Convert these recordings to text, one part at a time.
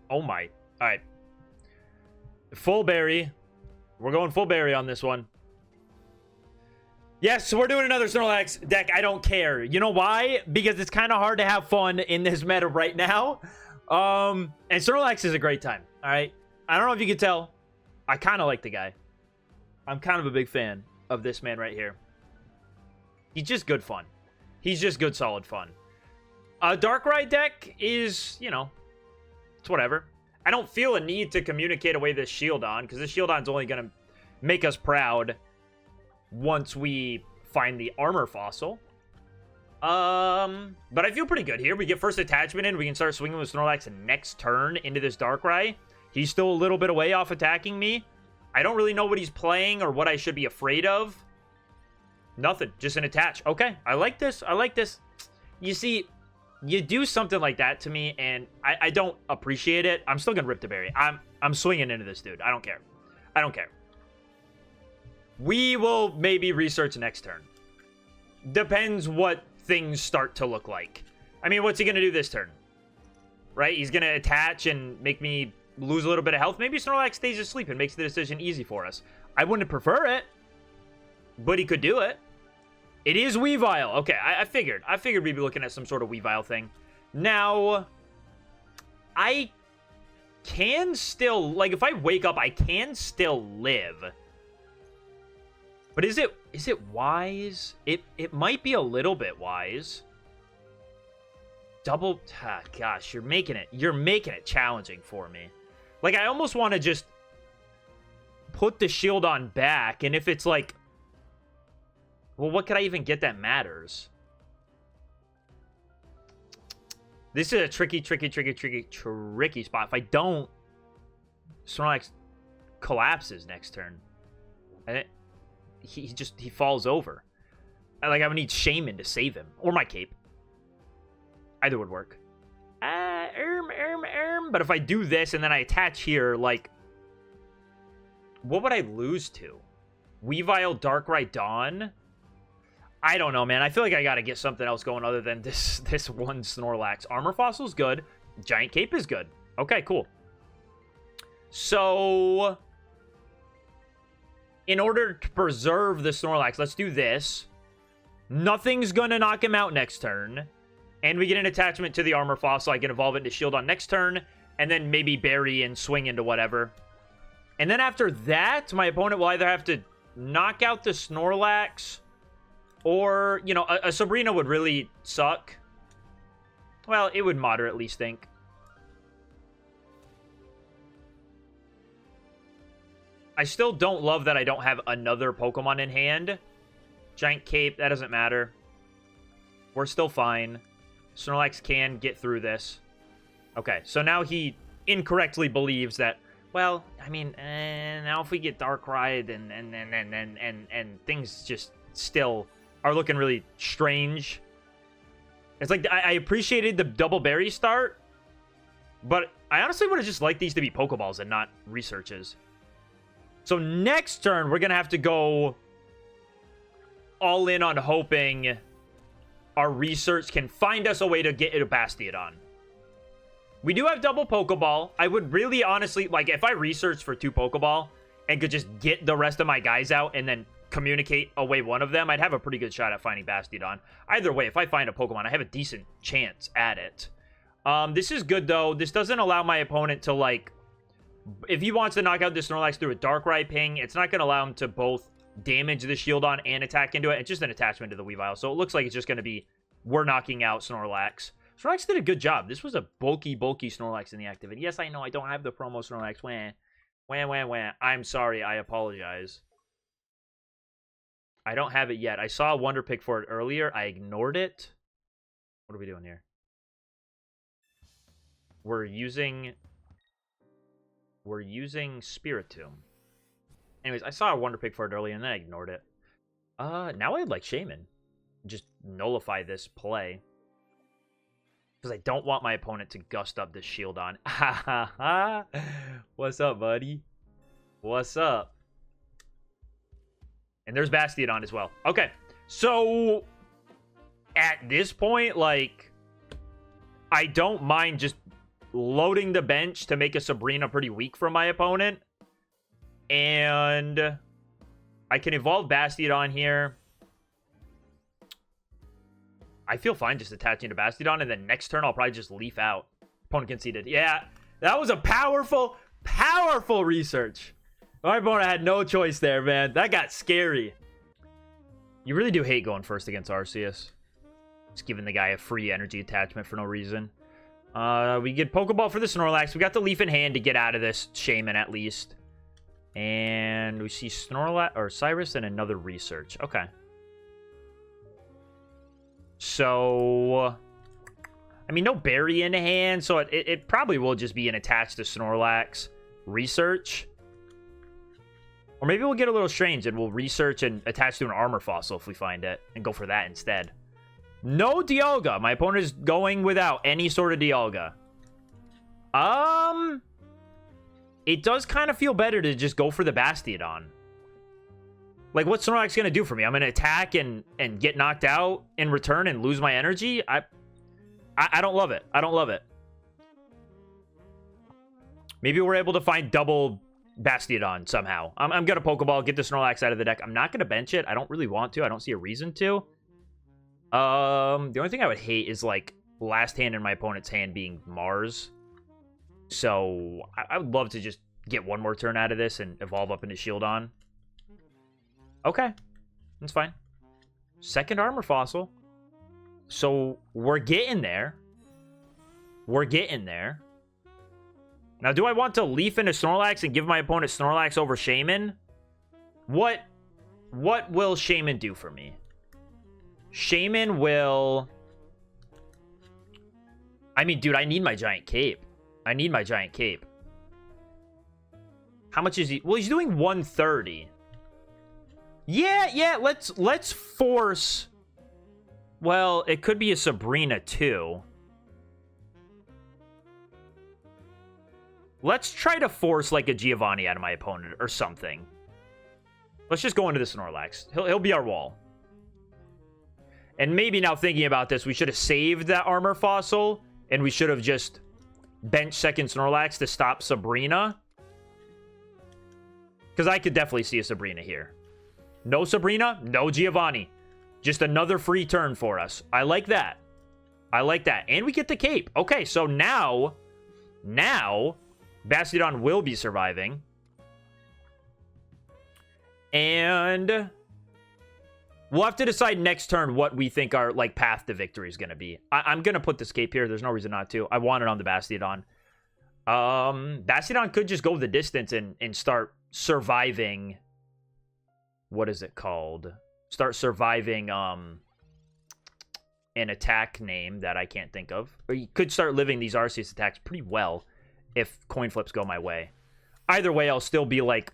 Oh my. All right. Full berry. We're going full berry on this one. Yes, we're doing another Snorlax deck. I don't care. You know why? Because it's kind of hard to have fun in this meta right now. And Snorlax is a great time. All right. I don't know if you can tell. I kind of like the guy. I'm kind of a big fan of this man right here. He's just good fun. He's just good, solid fun. Darkrai deck is, you know, it's whatever. I don't feel a need to communicate away this Shieldon, because this Shieldon's only going to make us proud once we find the armor fossil. But I feel pretty good here. We get first attachment in. We can start swinging with Snorlax next turn into this Darkrai. He's still a little bit away off attacking me. I don't really know what he's playing or what I should be afraid of. Nothing. Just an attach. Okay. I like this. I like this. You see, you do something like that to me, and I don't appreciate it. I'm still going to rip the berry. I'm swinging into this dude. I don't care. I don't care. We will maybe research next turn. Depends what things start to look like. I mean, what's he going to do this turn? Right? He's going to attach and make me lose a little bit of health. Maybe Snorlax stays asleep and makes the decision easy for us. I wouldn't prefer it, but he could do it. It is Weavile. Okay, I figured. I figured we'd be looking at some sort of Weavile thing. Now, I can still, like, if I wake up, I can still live. But is it wise? It might be a little bit wise. Double, gosh, you're making it challenging for me. Like, I almost want to just put the Shieldon back, and if it's like, well, what could I even get that matters? This is a tricky spot. If I don't, Snorlax collapses next turn. He falls over. I would need Shaman to save him. Or my cape. Either would work. But if I do this and then I attach here, like, what would I lose to? Weavile Darkrai Dawn? I don't know, man. I feel like I gotta get something else going other than this one Snorlax. Armor Fossil's good. Giant Cape is good. Okay, cool. So, in order to preserve the Snorlax, let's do this. Nothing's gonna knock him out next turn. And we get an attachment to the Armor Fossil. I can evolve it into Shieldon next turn. And then maybe bury and swing into whatever. And then after that, my opponent will either have to knock out the Snorlax, or, you know, a Sabrina would really suck. Well, it would moderately stink. I still don't love that I don't have another Pokemon in hand. Giant Cape, that doesn't matter. We're still fine. Snorlax can get through this. Okay, so now he incorrectly believes that, well, I mean, now if we get Darkrai and things just still are looking really strange. It's like, I appreciated the double berry start, but I honestly would have just liked these to be Pokeballs and not researches. So next turn, we're going to have to go all in on hoping our research can find us a way to get a Bastiodon. We do have double Pokeball. I would really honestly, like, if I researched for 2 Pokeball and could just get the rest of my guys out and then communicate away one of them, I'd have a pretty good shot at finding Bastiodon. Either way, if I find a Pokemon, I have a decent chance at it. This is good, though. This doesn't allow my opponent to, like, if he wants to knock out this Snorlax through a Darkrai ping, it's not going to allow him to both damage the Shieldon and attack into it. It's just an attachment to the Weavile, so it looks like it's just going to be, we're knocking out Snorlax. Snorlax did a good job. This was a bulky Snorlax in the activity. Yes, I know I don't have the promo Snorlax. Wah. I'm sorry. I apologize. I don't have it yet. I saw a Wonder Pick for it earlier. I ignored it. What are we doing here? We're using Spiritomb. Anyways, I saw a Wonder Pick for it earlier and then I ignored it. Now I'd like Shaman. Just nullify this play. Because I don't want my opponent to gust up this Shieldon. Ha ha ha. What's up, buddy? What's up? And there's Bastiodon as well. Okay. So, at this point, like, I don't mind just loading the bench to make a Sabrina pretty weak for my opponent. And I can evolve Bastiodon here. I feel fine just attaching to Bastiodon, and then next turn I'll probably just leaf out. Opponent conceded. Yeah, that was a powerful, powerful research. My opponent had no choice there, man. That got scary. You really do hate going first against Arceus. Just giving the guy a free energy attachment for no reason. We get Pokeball for the Snorlax. We got the Leaf in hand to get out of this Shaman at least. And we see Snorlax or Cyrus and another research. Okay. So, I mean, no berry in hand, so it probably will just be an attached to Snorlax research. Or maybe we'll get a little strange and we'll research and attach to an armor fossil if we find it and go for that instead. No Dialga. My opponent is going without any sort of Dialga. It does kind of feel better to just go for the Bastiodon. Like, what's Snorlax going to do for me? I'm going to attack and get knocked out in return and lose my energy? I don't love it. I don't love it. Maybe we're able to find double Bastiodon somehow. I'm going to Pokeball, get the Snorlax out of the deck. I'm not going to bench it. I don't really want to. I don't see a reason to. The only thing I would hate is, like, last hand in my opponent's hand being Mars. So, I would love to just get one more turn out of this and evolve up into Shieldon. Okay. That's fine. Second armor fossil. So, we're getting there. We're getting there. Now, do I want to leaf into Snorlax and give my opponent Snorlax over Shaman? What will Shaman do for me? Shaman will... I mean, dude, I need my giant cape. I need my giant cape. How much is he? Well, he's doing 130. Yeah, let's force... Well, it could be a Sabrina, too. Let's try to force, like, a Giovanni out of my opponent or something. Let's just go into the Snorlax. He'll be our wall. And maybe now thinking about this, we should have saved that armor fossil, and we should have just benched second Snorlax to stop Sabrina. Because I could definitely see a Sabrina here. No Sabrina, no Giovanni. Just another free turn for us. I like that. I like that. And we get the cape. Okay, so now, Bastiodon will be surviving. And we'll have to decide next turn what we think our, like, path to victory is going to be. I'm going to put this cape here. There's no reason not to. I want it on the Bastiodon. Bastiodon could just go the distance and start surviving. What is it called? Start surviving an attack name that I can't think of. Or you could start living these Arceus attacks pretty well if coin flips go my way. Either way, I'll still be, like,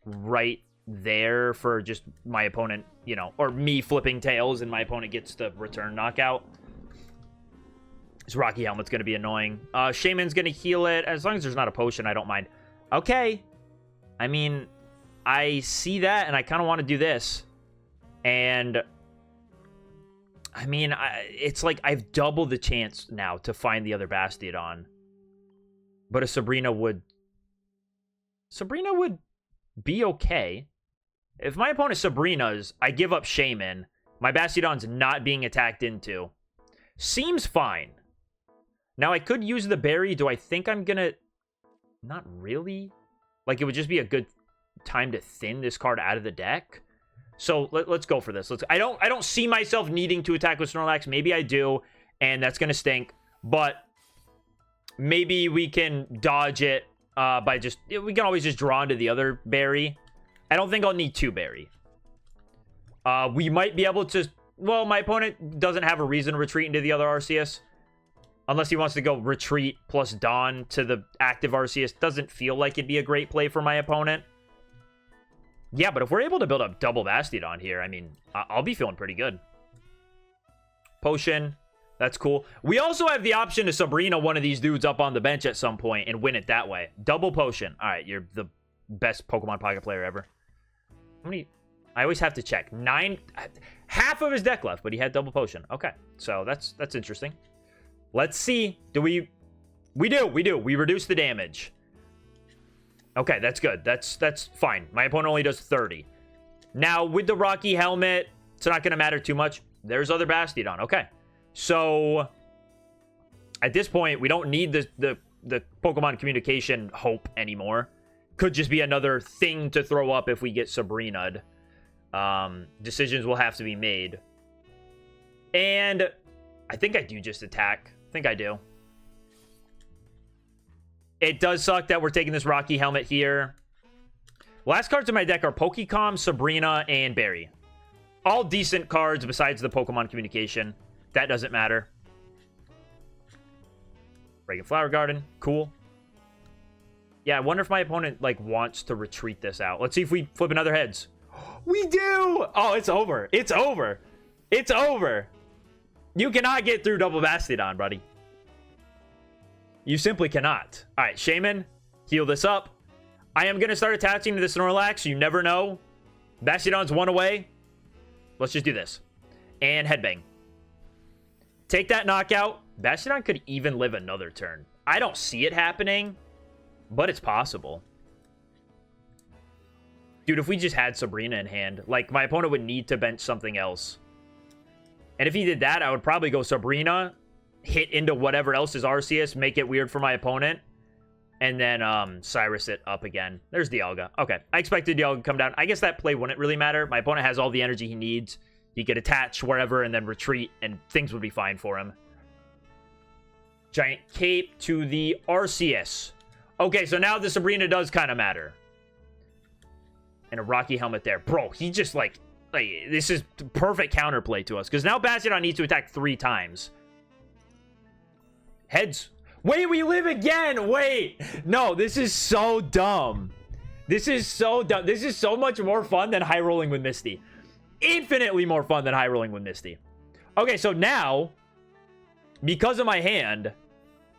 right there for just my opponent, you know, or me flipping tails and my opponent gets the return knockout. This Rocky Helmet's going to be annoying. Shaman's going to heal it. As long as there's not a potion, I don't mind. Okay. I mean, I see that, and I kind of want to do this. And, I mean, it's like I've double the chance now to find the other Bastiodon. But a Sabrina would be okay. If my opponent Sabrina's, I give up Shaman. My Bastiodon's not being attacked into. Seems fine. Now, I could use the berry. Do I think I'm gonna... Not really. Like, it would just be a good time to thin this card out of the deck. So, let's go for this. I don't see myself needing to attack with Snorlax. Maybe I do, and that's gonna stink. But maybe we can dodge it by just... We can always just draw into the other berry. I don't think I'll need two berry. We might be able to... Well, my opponent doesn't have a reason to retreat into the other Arceus. Unless he wants to go retreat plus Dawn to the active Arceus. Doesn't feel like it'd be a great play for my opponent. Yeah, but if we're able to build up double Bastiodon here, I mean, I'll be feeling pretty good. Potion. That's cool. We also have the option to Sabrina one of these dudes up on the bench at some point and win it that way. Double potion. All right, you're the best Pokemon Pocket player ever. How many? I always have to check. 9. Half of his deck left, but he had double potion. Okay, so that's interesting. Let's see. Do we We do. We reduce the damage. Okay, that's good. That's fine. My opponent only does 30. Now, with the Rocky Helmet, it's not going to matter too much. There's other Bastiodon. Okay. So, at this point, we don't need the Pokemon communication hope anymore. Could just be another thing to throw up if we get Sabrina'd. Decisions will have to be made. And I think I do just attack. I think I do. It does suck that we're taking this Rocky Helmet here. Last cards in my deck are Pokecom, Sabrina, and Barry. All decent cards besides the Pokemon communication. That doesn't matter. Reagan Flower Garden. Cool. Yeah, I wonder if my opponent, like, wants to retreat this out. Let's see if we flip another heads. We do! Oh, it's over. It's over. It's over. You cannot get through double Bastiodon, buddy. You simply cannot. All right, Shaman, heal this up. I am going to start attaching to the Snorlax. You never know. Bastiodon's one away. Let's just do this. And Headbang. Take that knockout. Bastiodon could even live another turn. I don't see it happening, but it's possible. Dude, if we just had Sabrina in hand, like, my opponent would need to bench something else. And if he did that, I would probably go Sabrina, hit into whatever else is Arceus, make it weird for my opponent, and then Cyrus it up again. There's Dialga. Okay, I expected Dialga to come down. I guess that play wouldn't really matter. My opponent has all the energy he needs. He could attach wherever and then retreat, and things would be fine for him. Giant Cape to the Arceus. Okay, so now the Sabrina does kind of matter. And a Rocky Helmet there. Bro, he just, like this is perfect counterplay to us. Because now Bastiodon needs to attack 3 times. Heads. Wait, we live again. Wait. No, this is so dumb. This is so dumb. This is so much more fun than high rolling with Misty. Infinitely more fun than high rolling with Misty. Okay, so now, because of my hand,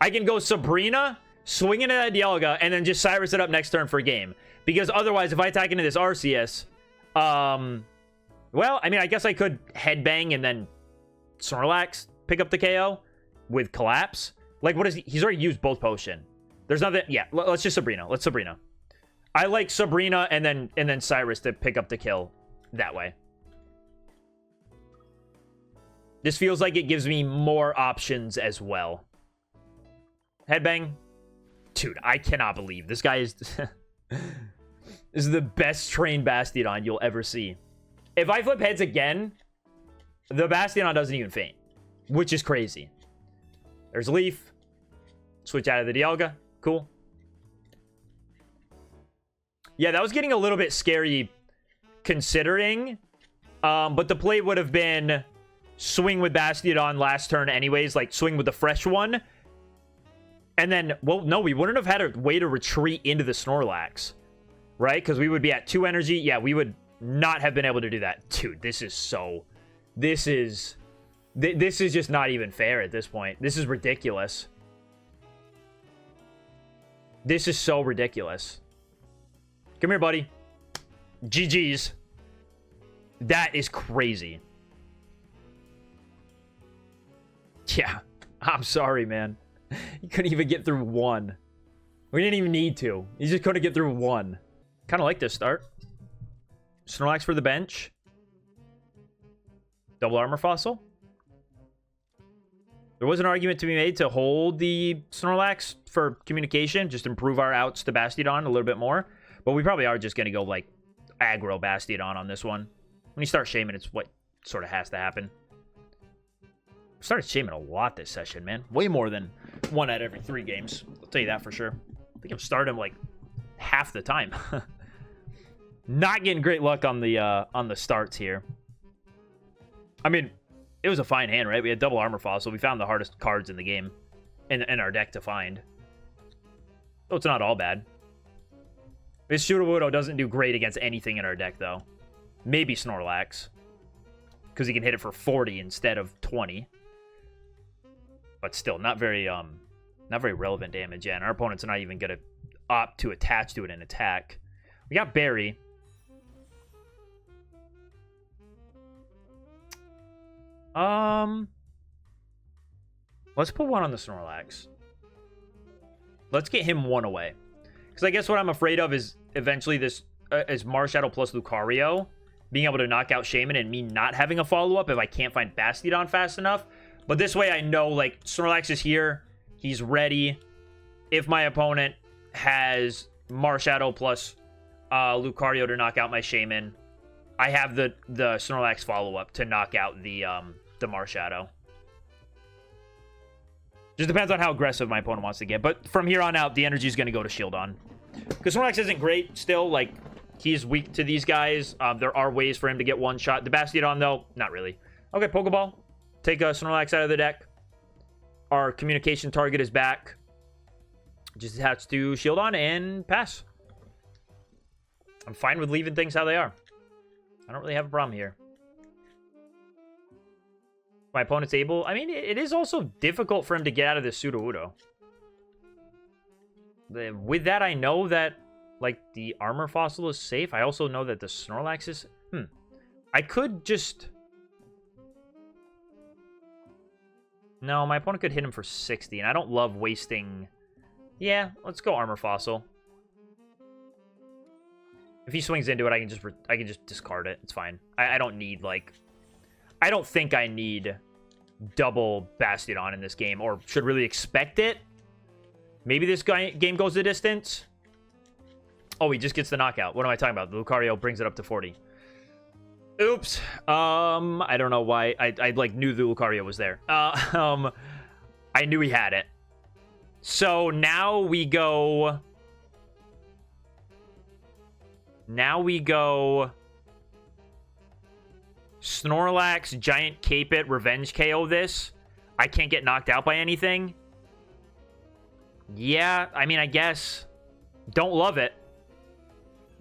I can go Sabrina, swing into that Dialga, and then just Cyrus it up next turn for a game. Because otherwise, if I attack into this Arceus, well, I mean, I guess I could Headbang and then Snorlax pick up the KO with Collapse. Like, what is he? He's already used both potion. There's nothing. Yeah, let's just Sabrina. Let's Sabrina. I like Sabrina and then Cyrus to pick up the kill that way. This feels like it gives me more options as well. Headbang. Dude, I cannot believe this guy is... This is the best trained Bastiodon you'll ever see. If I flip heads again, the Bastiodon doesn't even faint, which is crazy. There's Leaf. Switch out of the Dialga. Cool. Yeah, that was getting a little bit scary considering. But the play would have been swing with Bastiodon last turn anyways, like swing with the fresh one. And then, well, no, we wouldn't have had a way to retreat into the Snorlax, right? Because we would be at 2 energy. Yeah, we would not have been able to do that. Dude, this is so... This is just not even fair at this point. This is ridiculous. This is so ridiculous. Come here, buddy. GG's. That is crazy. Yeah, I'm sorry, man. You couldn't even get through 1. We didn't even need to. You just couldn't get through 1. Kind of like this start. Snorlax for the bench. Double Armor Fossil. There was an argument to be made to hold the Snorlax for communication. Just improve our outs to Bastiodon a little bit more. But we probably are just going to go, like, aggro Bastiodon on this one. When you start Shaman, it's what sort of has to happen. I started Shaman a lot this session, man. Way more than 1 out of every 3 games. I'll tell you that for sure. I think I've started him, like, half the time. Not getting great luck on the starts here. I mean, it was a fine hand, right? We had double Armor Fossil. We found the hardest cards in the game in our deck to find. So it's not all bad. This Sudowoodo doesn't do great against anything in our deck, though. Maybe Snorlax. Because he can hit it for 40 instead of 20. But still, not very relevant damage. Yeah, and our opponent's not even going to opt to attach to it and attack. We got Barry. Let's put 1 on the Snorlax. Let's get him one away. Because I guess what I'm afraid of is eventually this is Marshadow plus Lucario being able to knock out Shaman and me not having a follow-up if I can't find Bastiodon fast enough. But this way I know, like, Snorlax is here. He's ready. If my opponent has Marshadow plus Lucario to knock out my Shaman, I have the Snorlax follow-up to knock out the Marshadow. Just depends on how aggressive my opponent wants to get. But from here on out, the energy is going to go to Shieldon. Because Snorlax isn't great still. Like, he's weak to these guys. There are ways for him to get one shot. The Bastiodon, though, not really. Okay, Pokeball. Take Snorlax out of the deck. Our communication target is back. Just has to Shieldon and pass. I'm fine with leaving things how they are. I don't really have a problem here. My opponent's able... I mean, it is also difficult for him to get out of this Sudowoodo. With that, I know that, like, the Armor Fossil is safe. I also know that the Snorlax is... I could just... No, my opponent could hit him for 60, and I don't love wasting... Yeah, let's go Armor Fossil. If he swings into it, I can just discard it. It's fine. I don't need, like... I don't think I need double Bastiodon in this game, or should really expect it. Maybe this game goes the distance. Oh, he just gets the knockout. What am I talking about? The Lucario brings it up to 40. Oops. I don't know why. I like knew the Lucario was there. I knew he had it. So now we go... Snorlax, Giant Cape It, Revenge KO this. I can't get knocked out by anything. Yeah, I mean, I guess. Don't love it.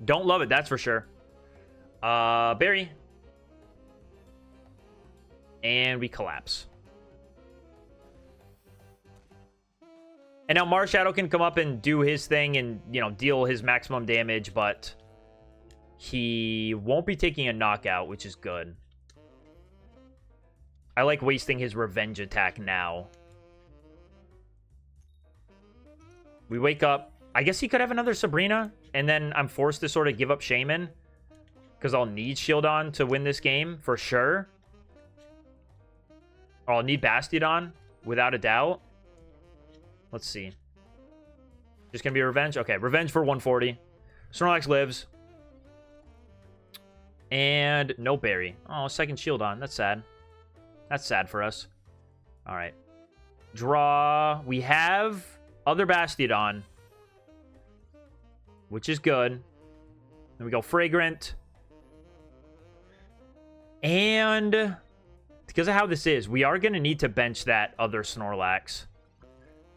Don't love it, that's for sure. Berry. And we collapse. And now Marshadow can come up and do his thing and, you know, deal his maximum damage, but he won't be taking a knockout, which is good. I like wasting his revenge attack now. We wake up. I guess he could have another Sabrina, and then I'm forced to sort of give up Shaman, because I'll need Shieldon to win this game, for sure. Or I'll need Bastiodon, without a doubt. Let's see. Just gonna be a revenge? Okay, revenge for 140. Snorlax lives. And no berry. Oh, second Shieldon. That's sad. That's sad for us. Alright. Draw. We have other Bastiodon, which is good. Then we go Fragrant. And because of how this is, we are going to need to bench that other Snorlax.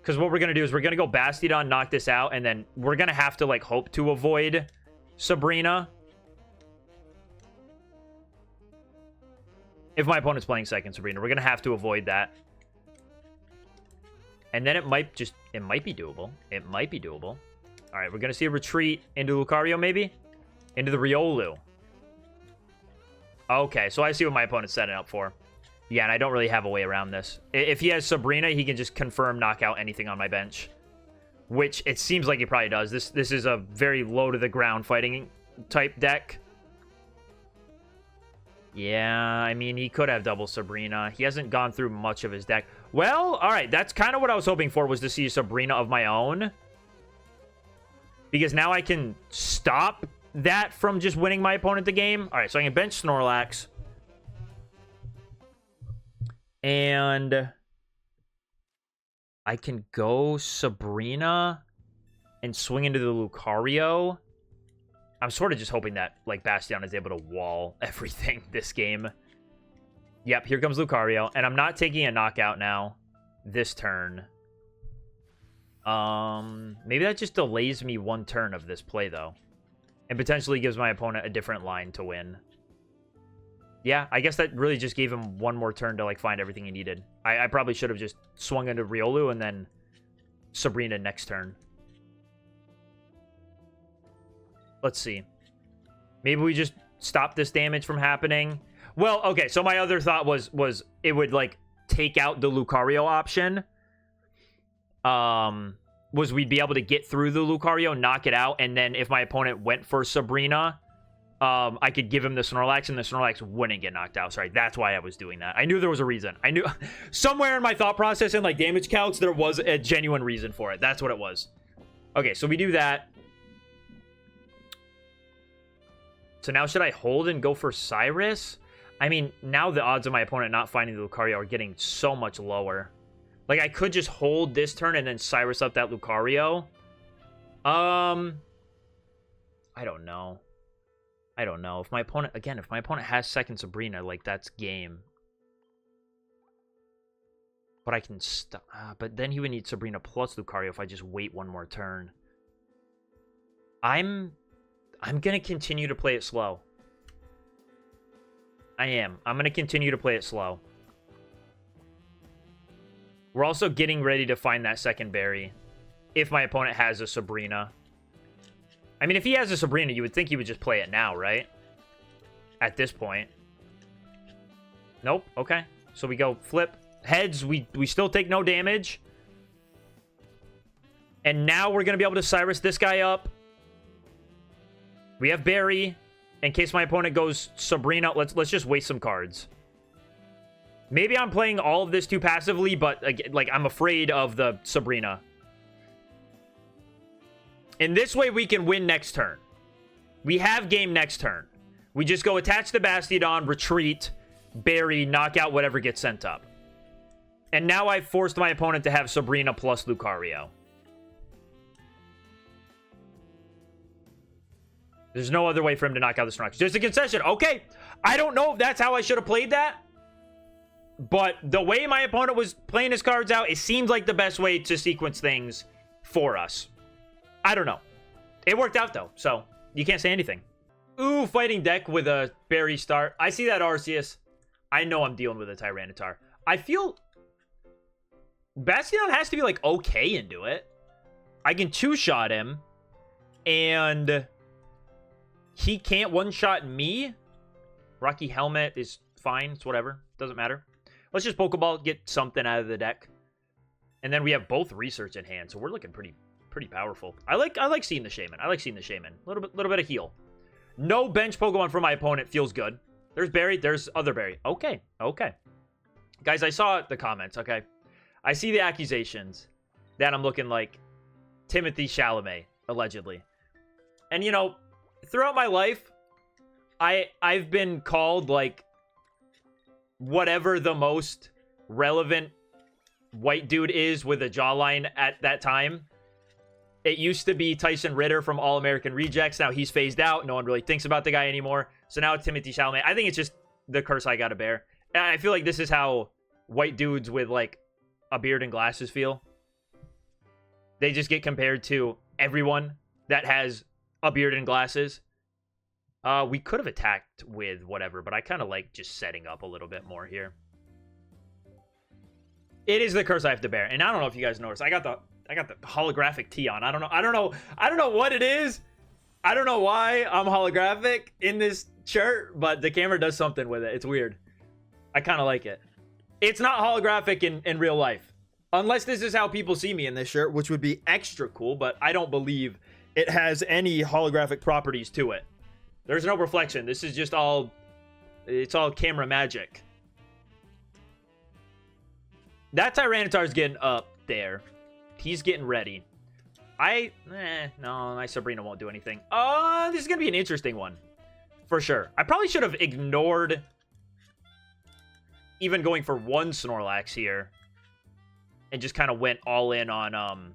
Because what we're going to do is we're going to go Bastiodon, knock this out, and then we're going to have to, like, hope to avoid Sabrina. If my opponent's playing second Sabrina, we're going to have to avoid that. And then it might be doable. It might be doable. All right, we're going to see a retreat into Lucario, maybe? Into the Riolu. Okay, so I see what my opponent's setting up for. Yeah, and I don't really have a way around this. If he has Sabrina, he can just confirm knock out anything on my bench. Which it seems like he probably does. This is a very low-to-the-ground fighting type deck. Yeah, I mean, he could have double Sabrina. He hasn't gone through much of his deck. Well, all right, that's kind of what I was hoping for, was to see Sabrina of my own. Because now I can stop that from just winning my opponent the game. All right, so I can bench Snorlax. And I can go Sabrina and swing into the Lucario. I'm sort of just hoping that, like, Bastiodon is able to wall everything this game. Yep, here comes Lucario. And I'm not taking a knockout now this turn. Maybe that just delays me one turn of this play, though. And potentially gives my opponent a different line to win. Yeah, I guess that really just gave him one more turn to, like, find everything he needed. I probably should have just swung into Riolu and then Sabrina next turn. Let's see. Maybe we just stop this damage from happening. Well, okay, so my other thought was it would, like, take out the Lucario option. was we'd be able to get through the Lucario, knock it out, and then if my opponent went for Sabrina, I could give him the Snorlax, and the Snorlax wouldn't get knocked out. Sorry, that's why I was doing that. I knew there was a reason. I knew somewhere in my thought process and like damage calcs, there was a genuine reason for it. That's what it was. Okay, so we do that. So now should I hold and go for Cyrus? I mean, now the odds of my opponent not finding the Lucario are getting so much lower. Like, I could just hold this turn and then Cyrus up that Lucario. I don't know. I don't know. If my opponent, again, if my opponent has second Sabrina, like, that's game. But I can stop. But then he would need Sabrina plus Lucario if I just wait one more turn. I'm going to continue to play it slow. I am. I'm going to continue to play it slow. We're also getting ready to find that second berry. If my opponent has a Sabrina. I mean, if he has a Sabrina, you would think he would just play it now, right? At this point. Nope. Okay. So we go flip. Heads, we still take no damage. And now we're going to be able to Cyrus this guy up. We have Barry. In case my opponent goes Sabrina, let's just waste some cards. Maybe I'm playing all of this too passively, but like I'm afraid of the Sabrina. In this way, we can win next turn. We have game next turn. We just go attach the Bastiodon, retreat, Barry, knock out whatever gets sent up. And now I've forced my opponent to have Sabrina plus Lucario. There's no other way for him to knock out the Snorlax. There's a concession. Okay. I don't know if that's how I should have played that. But the way my opponent was playing his cards out, it seems like the best way to sequence things for us. I don't know. It worked out, though. So, you can't say anything. Ooh, fighting deck with a berry start. I see that Arceus. I know I'm dealing with a Tyranitar. I feel Bastiodon has to be, like, okay into it. I can two-shot him. And he can't one-shot me. Rocky Helmet is fine. It's whatever. Doesn't matter. Let's just Pokeball, get something out of the deck. And then we have both Research in hand, so we're looking pretty powerful. I like seeing the Shaman. I like seeing the Shaman. Little bit of heal. No bench Pokemon for my opponent. Feels good. There's Barry. There's other Barry. Okay. Okay. Guys, I saw the comments, okay? I see the accusations that I'm looking like Timothy Chalamet, allegedly. And, you know, throughout my life, I've been called, like, whatever the most relevant white dude is with a jawline at that time. It used to be Tyson Ritter from All American Rejects. Now he's phased out. No one really thinks about the guy anymore. So now it's Timothy Chalamet. I think it's just the curse I gotta bear. And I feel like this is how white dudes with, like, a beard and glasses feel. They just get compared to everyone that has a beard and glasses. We could have attacked with whatever, but I kind of like just setting up a little bit more here. It is the curse I have to bear. And I don't know if you guys noticed. I got the holographic tee on. I don't know what it is. I don't know why I'm holographic in this shirt, but the camera does something with it. It's weird. I kind of like it. It's not holographic in real life. Unless this is how people see me in this shirt, which would be extra cool, but I don't believe it has any holographic properties to it. There's no reflection. This is just it's all camera magic. That Tyranitar's getting up there. He's getting ready. No, my Sabrina won't do anything. This is going to be an interesting one. For sure. I probably should have ignored even going for one Snorlax here. And just kind of went all in on,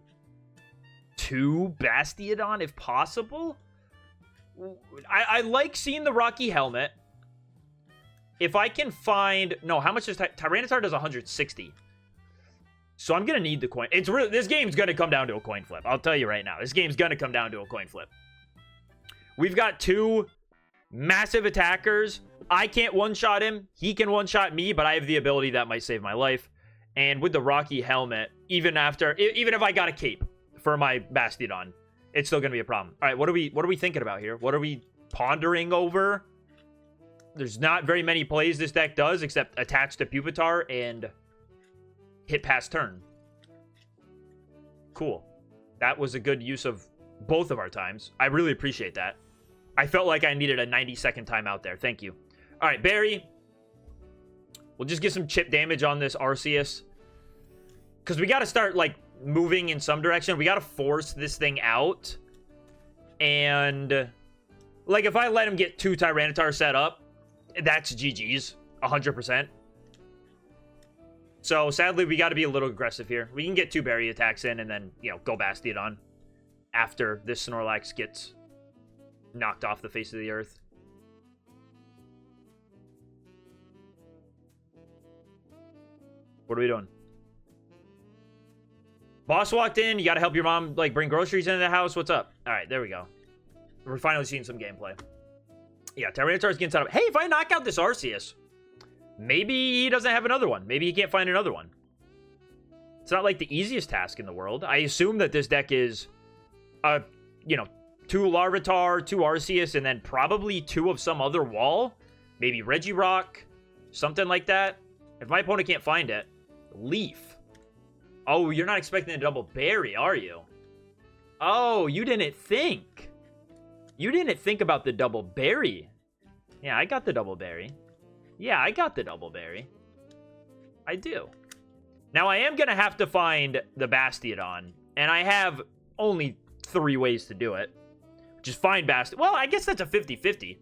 2 Bastiodon if possible. I like seeing the Rocky Helmet. If I can find... No, how much does... Tyranitar does 160. So I'm going to need the coin. This game's going to come down to a coin flip. I'll tell you right now. This game's going to come down to a coin flip. We've got 2 massive attackers. I can't one-shot him. He can one-shot me, but I have the ability that might save my life. And with the Rocky Helmet, even if I got a cape for my Bastiodon, it's still going to be a problem. All right, what are we thinking about here? What are we pondering over? There's not very many plays this deck does, except attach to Pupitar and hit past turn. Cool. That was a good use of both of our times. I really appreciate that. I felt like I needed a 90-second timeout there. Thank you. All right, Barry. We'll just get some chip damage on this Arceus. Because we got to start, like, moving in some direction. We got to force this thing out. And, like, if I let him get 2 Tyranitar set up, that's GG's. 100%. So, sadly, we got to be a little aggressive here. We can get 2 Berry attacks in and then, you know, go Bastiodon after this Snorlax gets knocked off the face of the earth. What are we doing? Boss walked in. You got to help your mom, like, bring groceries into the house. What's up? All right, there we go. We're finally seeing some gameplay. Yeah, Tyranitar's getting set up. Hey, if I knock out this Arceus, maybe he doesn't have another one. Maybe he can't find another one. It's not, like, the easiest task in the world. I assume that this deck is, you know, 2 Larvitar, 2 Arceus, and then probably 2 of some other wall. Maybe Regirock, something like that. If my opponent can't find it, Leaf. Oh, you're not expecting a double Berry, are you? Oh, you didn't think. You didn't think about the double Berry. Yeah, I got the double Berry. Yeah, I got the double Berry. I do. Now, I am going to have to find the Bastiodon. And I have only 3 ways to do it. Just find Bastiodon. Well, I guess that's a 50-50. If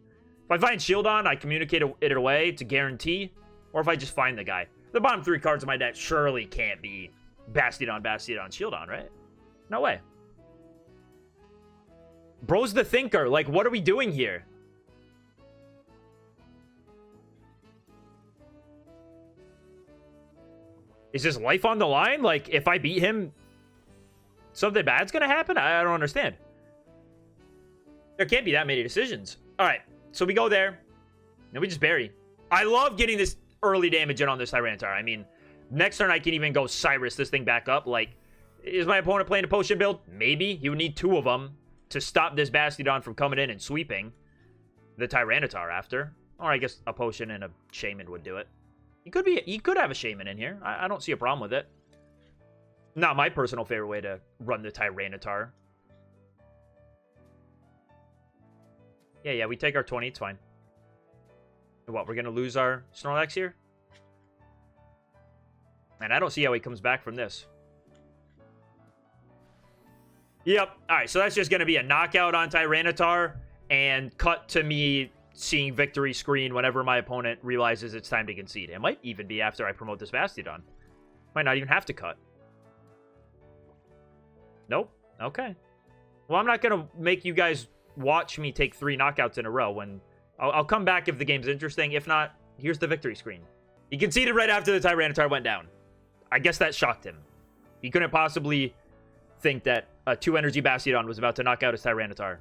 I find Shieldon, I communicate it away to guarantee. Or if I just find the guy. The bottom 3 cards of my deck surely can't be Bastiodon, Bastiodon, Shieldon, right? No way. Bro's the thinker. Like, what are we doing here? Is his life on the line? Like, if I beat him, something bad's gonna happen? I don't understand. There can't be that many decisions. All right, so we go there. Then we just bury. I love getting this early damage in on this Tyranitar. I mean, next turn I can even go Cyrus this thing back up. Like, is my opponent playing a potion build? Maybe. He would need 2 of them to stop this Bastiodon from coming in and sweeping the Tyranitar after. Or I guess a potion and a Shaman would do it. He could have a Shaman in here. I don't see a problem with it. Not my personal favorite way to run the Tyranitar. Yeah, we take our 20. It's fine. What, we're going to lose our Snorlax here? Man, I don't see how he comes back from this. Yep. All right, so that's just going to be a knockout on Tyranitar and cut to me seeing victory screen whenever my opponent realizes it's time to concede. It might even be after I promote this Bastiodon. Might not even have to cut. Nope. Okay. Well, I'm not going to make you guys watch me take 3 knockouts in a row. When I'll come back if the game's interesting. If not, here's the victory screen. He conceded right after the Tyranitar went down. I guess that shocked him. He couldn't possibly think that a 2-energy Bastiodon was about to knock out his Tyranitar.